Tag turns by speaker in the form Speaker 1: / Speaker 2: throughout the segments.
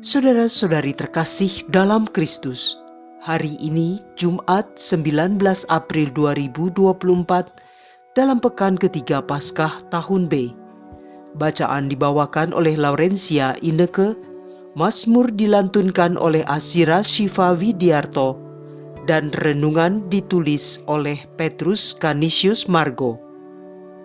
Speaker 1: Saudara-saudari terkasih dalam Kristus, hari ini Jumat 19 April 2024 dalam pekan ketiga Paskah tahun B. Bacaan dibawakan oleh Laurencia Ineke, Mazmur dilantunkan oleh Asira Syifa Widiarto, dan renungan ditulis oleh Petrus Canisius Margo.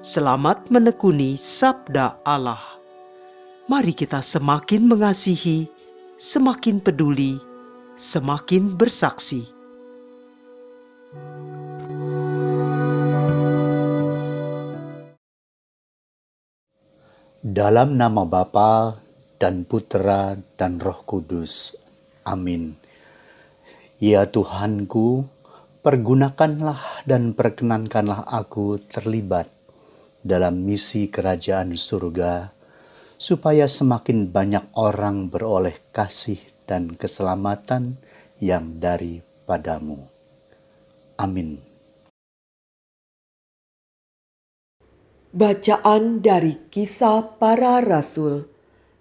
Speaker 1: Selamat menekuni Sabda Allah. Mari kita semakin mengasihi, semakin peduli, semakin bersaksi.
Speaker 2: Dalam nama Bapa dan Putera dan Roh Kudus. Amin. Ya Tuhanku, pergunakanlah dan perkenankanlah aku terlibat dalam misi kerajaan surga, supaya semakin banyak orang beroleh kasih dan keselamatan yang daripadamu. Amin.
Speaker 3: Bacaan dari Kisah Para Rasul,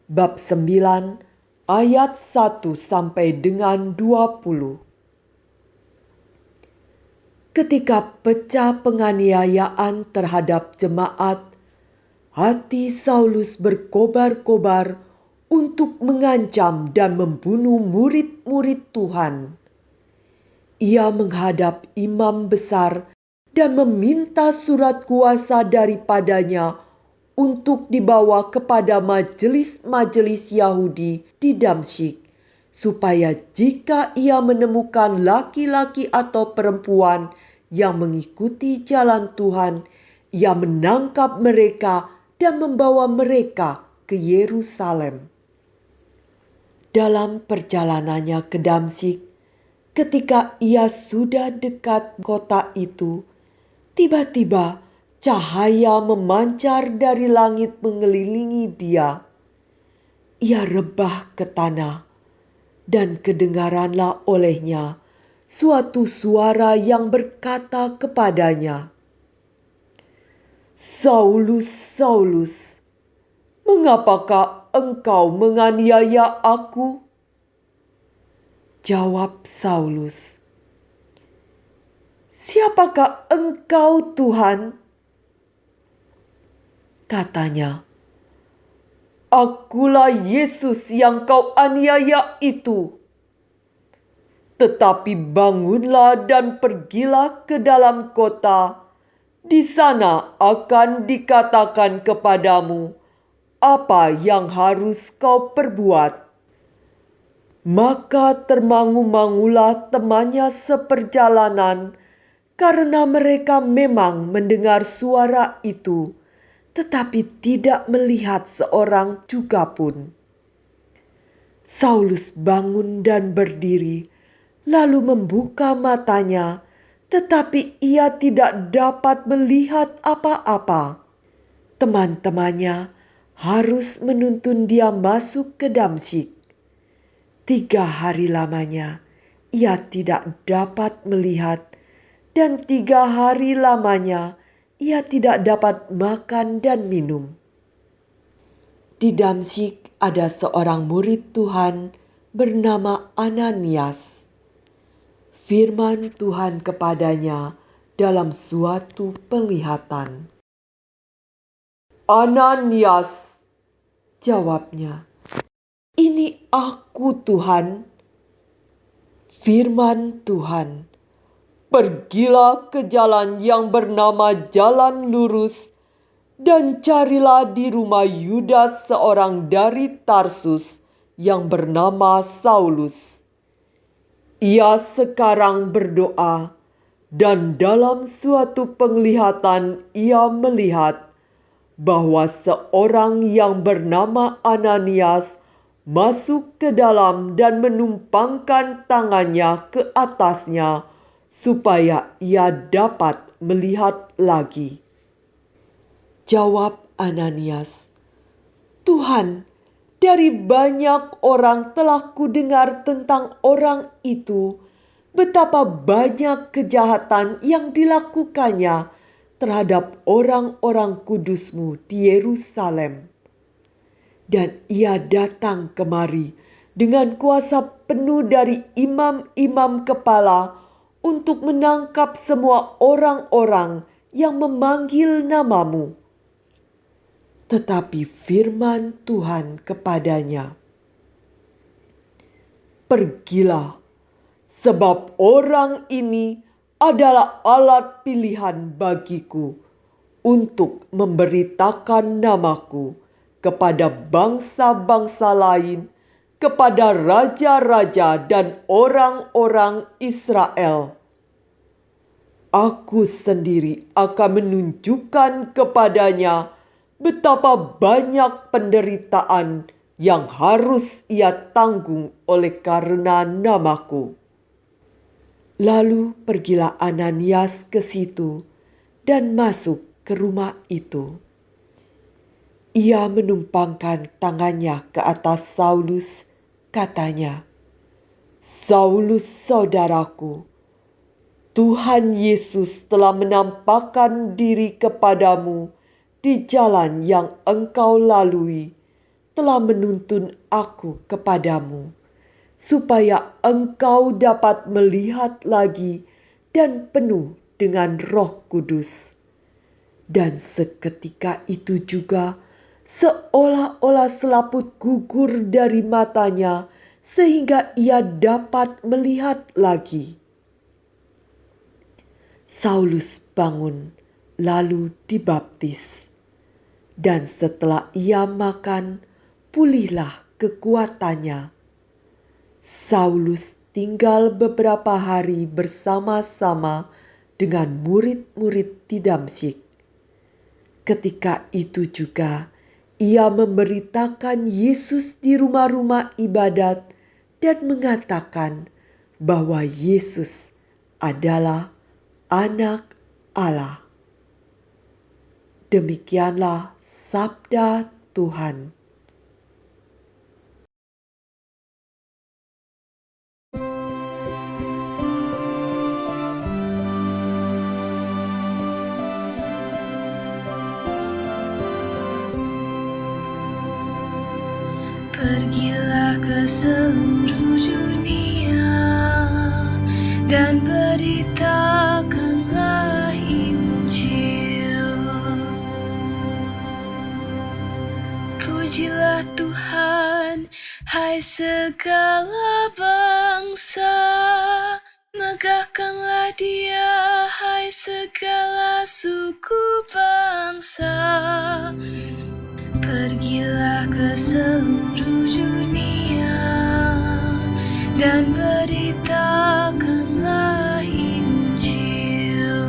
Speaker 3: bab 9, ayat 1 sampai dengan 20. Ketika pecah penganiayaan terhadap jemaat, hati Saulus berkobar-kobar untuk mengancam dan membunuh murid-murid Tuhan. Ia menghadap imam besar dan meminta surat kuasa daripadanya untuk dibawa kepada majelis-majelis Yahudi di Damsyik, supaya jika ia menemukan laki-laki atau perempuan yang mengikuti jalan Tuhan, ia menangkap mereka dan membawa mereka ke Yerusalem. Dalam perjalanannya ke Damsyik, ketika ia sudah dekat kota itu, tiba-tiba cahaya memancar dari langit mengelilingi dia. Ia rebah ke tanah, dan kedengaranlah olehnya suatu suara yang berkata kepadanya, "Saulus, Saulus, mengapakah engkau menganiaya aku?" Jawab Saulus, "Siapakah engkau, Tuhan?" Katanya, "Akulah Yesus yang kau aniaya itu. Tetapi bangunlah dan pergilah ke dalam kota. Di sana akan dikatakan kepadamu apa yang harus kau perbuat." Maka termangu-mangulah temannya seperjalanan, karena mereka memang mendengar suara itu, tetapi tidak melihat seorang juga pun. Saulus bangun dan berdiri, lalu membuka matanya, tetapi ia tidak dapat melihat apa-apa. Teman-temannya harus menuntun dia masuk ke Damsyik. 3 hari lamanya ia tidak dapat melihat, dan 3 hari lamanya ia tidak dapat makan dan minum. Di Damsyik ada seorang murid Tuhan bernama Ananias. Firman Tuhan kepadanya dalam suatu penglihatan. "Ananias," jawabnya. "Ini aku, Tuhan." Firman Tuhan, "Pergilah ke jalan yang bernama Jalan Lurus dan carilah di rumah Yudas seorang dari Tarsus yang bernama Saulus. Ia sekarang berdoa, dan dalam suatu penglihatan ia melihat bahwa seorang yang bernama Ananias masuk ke dalam dan menumpangkan tangannya ke atasnya supaya ia dapat melihat lagi." Jawab Ananias, "Tuhan, dari banyak orang telah kudengar tentang orang itu, betapa banyak kejahatan yang dilakukannya terhadap orang-orang kudus-Mu di Yerusalem. Dan ia datang kemari dengan kuasa penuh dari imam-imam kepala untuk menangkap semua orang-orang yang memanggil namamu. Tetapi firman Tuhan kepadanya, "Pergilah, sebab orang ini adalah alat pilihan bagiku untuk memberitakan namaku kepada bangsa-bangsa lain, kepada raja-raja dan orang-orang Israel. Aku sendiri akan menunjukkan kepadanya betapa banyak penderitaan yang harus ia tanggung oleh karena namaku." Lalu pergilah Ananias ke situ dan masuk ke rumah itu. Ia menumpangkan tangannya ke atas Saulus, katanya, "Saulus saudaraku, Tuhan Yesus telah menampakkan diri kepadamu di jalan yang engkau lalui, telah menuntun aku kepadamu, supaya engkau dapat melihat lagi dan penuh dengan Roh Kudus." Dan seketika itu juga, seolah-olah selaput gugur dari matanya, sehingga ia dapat melihat lagi. Saulus bangun, lalu dibaptis. Dan setelah ia makan, pulihlah kekuatannya. Saulus tinggal beberapa hari bersama-sama dengan murid-murid di Damsyik. Ketika itu juga, ia memberitakan Yesus di rumah-rumah ibadat dan mengatakan bahwa Yesus adalah Anak Allah. Demikianlah sabda Tuhan.
Speaker 4: Pergilah ke seluruh dunia dan beritakanlah Injil. Pujilah Tuhan, hai segala bangsa. Megahkanlah Dia, hai segala suku bangsa. Pergilah ke seluruh dunia dan beritakanlah Injil.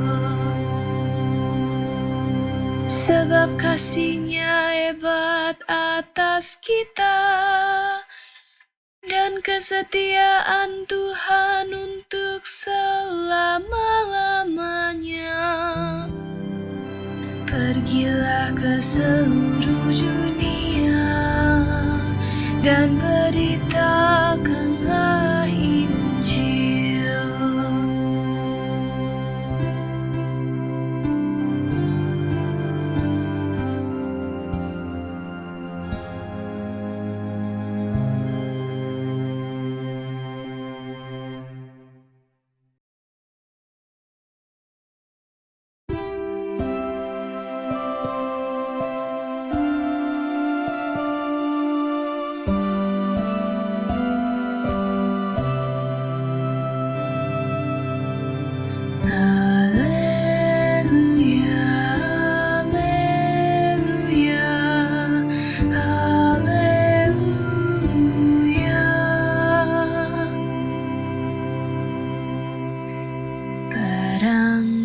Speaker 4: Sebab kasih-Nya hebat atas kita dan kesetiaan Tuhan untuk selama-lamanya. Pergilah ke seluruh dunia dan beritakanlah Injil.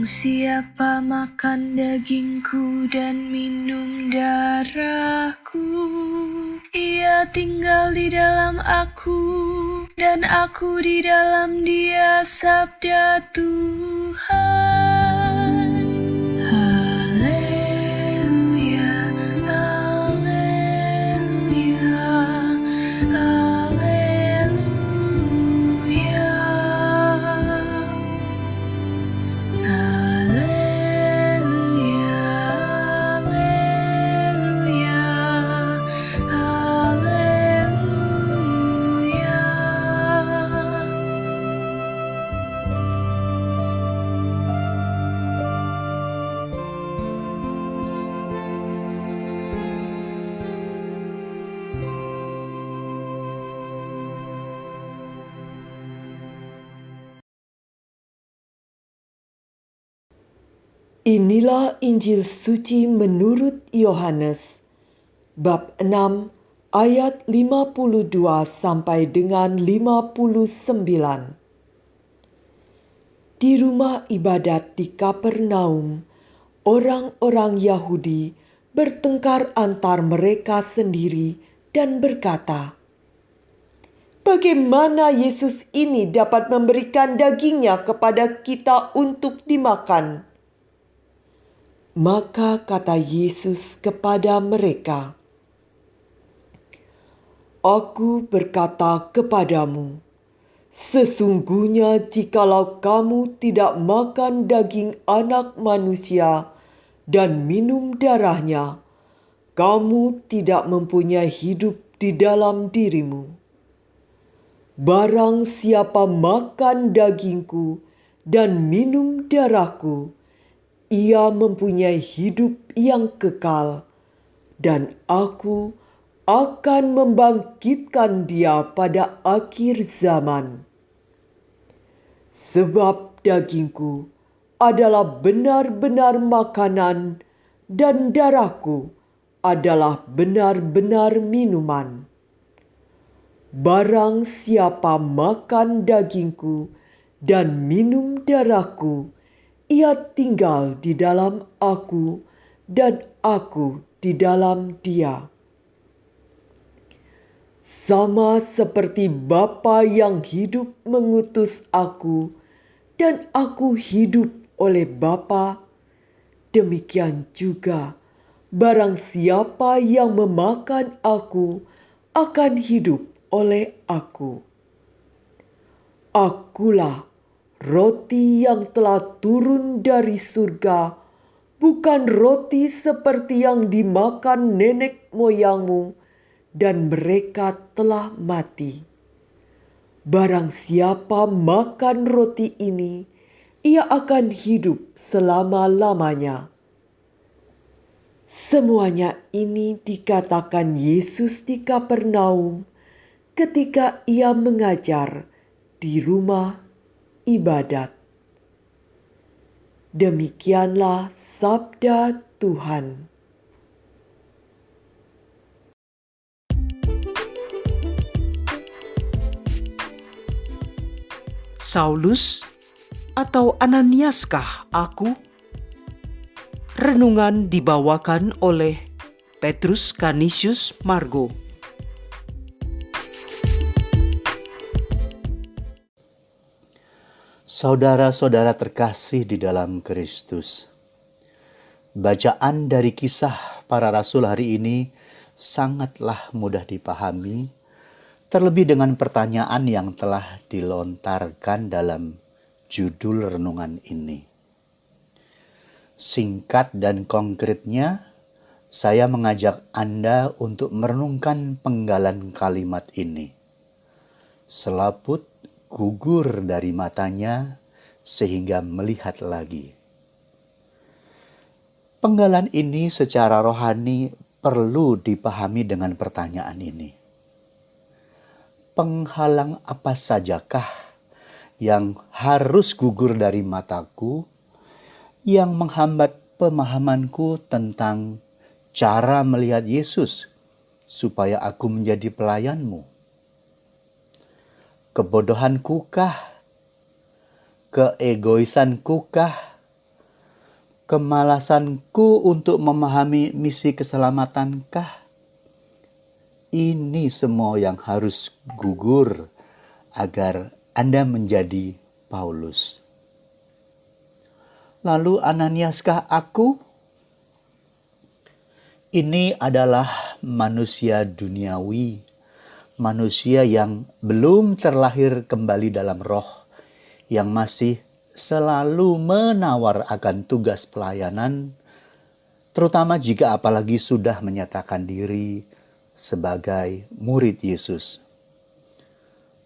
Speaker 4: Siapa makan dagingku dan minum darahku, ia tinggal di dalam aku dan aku di dalam dia, sabda Tuhan. Haleluya, haleluya, haleluya. Haleluya, haleluya.
Speaker 3: Inilah Injil suci menurut Yohanes, bab 6 ayat 52 sampai dengan 59. Di rumah ibadat di Kapernaum, orang-orang Yahudi bertengkar antar mereka sendiri dan berkata, "Bagaimana Yesus ini dapat memberikan dagingnya kepada kita untuk dimakan?" Maka kata Yesus kepada mereka, "Aku berkata kepadamu, sesungguhnya jikalau kamu tidak makan daging Anak Manusia dan minum darahnya, kamu tidak mempunyai hidup di dalam dirimu. Barang siapa makan dagingku dan minum darahku, ia mempunyai hidup yang kekal, dan aku akan membangkitkan dia pada akhir zaman. Sebab dagingku adalah benar-benar makanan dan darahku adalah benar-benar minuman. Barang siapa makan dagingku dan minum darahku, ia tinggal di dalam aku dan aku di dalam dia. Sama seperti Bapa yang hidup mengutus aku, dan aku hidup oleh Bapa, demikian juga barang siapa yang memakan aku akan hidup oleh aku. Akulah roti yang telah turun dari surga, bukan roti seperti yang dimakan nenek moyangmu, dan mereka telah mati. Barang siapa makan roti ini, ia akan hidup selama-lamanya." Semuanya ini dikatakan Yesus di Kapernaum ketika ia mengajar di rumah ibadat. Demikianlah sabda Tuhan.
Speaker 1: Saulus atau Ananiaskah aku? Renungan dibawakan oleh Petrus Canisius Margo.
Speaker 2: Saudara-saudara terkasih di dalam Kristus, bacaan dari Kisah Para Rasul hari ini sangatlah mudah dipahami, terlebih dengan pertanyaan yang telah dilontarkan dalam judul renungan ini. Singkat dan konkretnya, saya mengajak Anda untuk merenungkan penggalan kalimat ini. Selaput gugur dari matanya sehingga melihat lagi. Penggalan ini secara rohani perlu dipahami dengan pertanyaan ini. Penghalang apa sajakah yang harus gugur dari mataku, yang menghambat pemahamanku tentang cara melihat Yesus supaya aku menjadi pelayanmu? Kebodohankukah? Keegoisankukah? Kemalasanku untuk memahami misi keselamatankah? Ini semua yang harus gugur agar Anda menjadi Paulus. Lalu Ananiaskah aku? Ini adalah manusia duniawi, manusia yang belum terlahir kembali dalam roh, yang masih selalu menawar akan tugas pelayanan, terutama jika apalagi sudah menyatakan diri sebagai murid Yesus.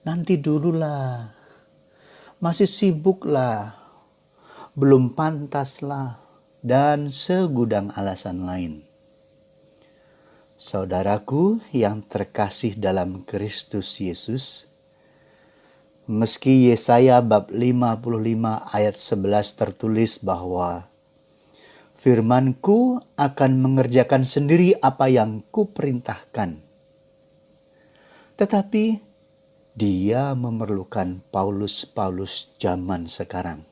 Speaker 2: Nanti dululah, masih sibuklah, belum pantaslah, dan segudang alasan lain. Saudaraku yang terkasih dalam Kristus Yesus, meski Yesaya bab 55 ayat 11 tertulis bahwa Firman-Ku akan mengerjakan sendiri apa yang Kuperintahkan. Tetapi dia memerlukan Paulus zaman sekarang.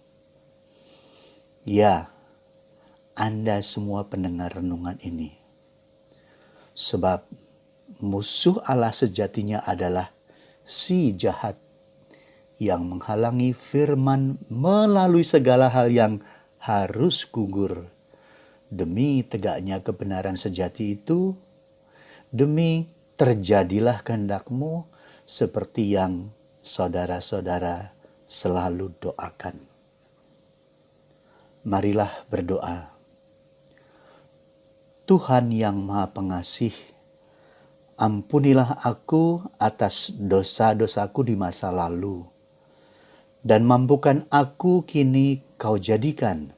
Speaker 2: Ya, Anda semua pendengar renungan ini. Sebab musuh Allah sejatinya adalah si jahat yang menghalangi firman melalui segala hal yang harus gugur. Demi tegaknya kebenaran sejati itu, demi terjadilah kehendak-Mu seperti yang saudara-saudara selalu doakan. Marilah berdoa. Tuhan yang Maha Pengasih, ampunilah aku atas dosa-dosaku di masa lalu, dan mampukan aku kini Kau jadikan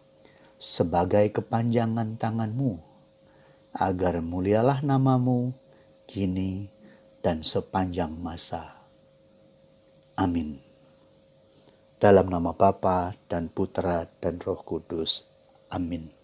Speaker 2: sebagai kepanjangan tangan-Mu, agar mulialah nama-Mu kini dan sepanjang masa. Amin. Dalam nama Bapa dan Putra dan Roh Kudus. Amin.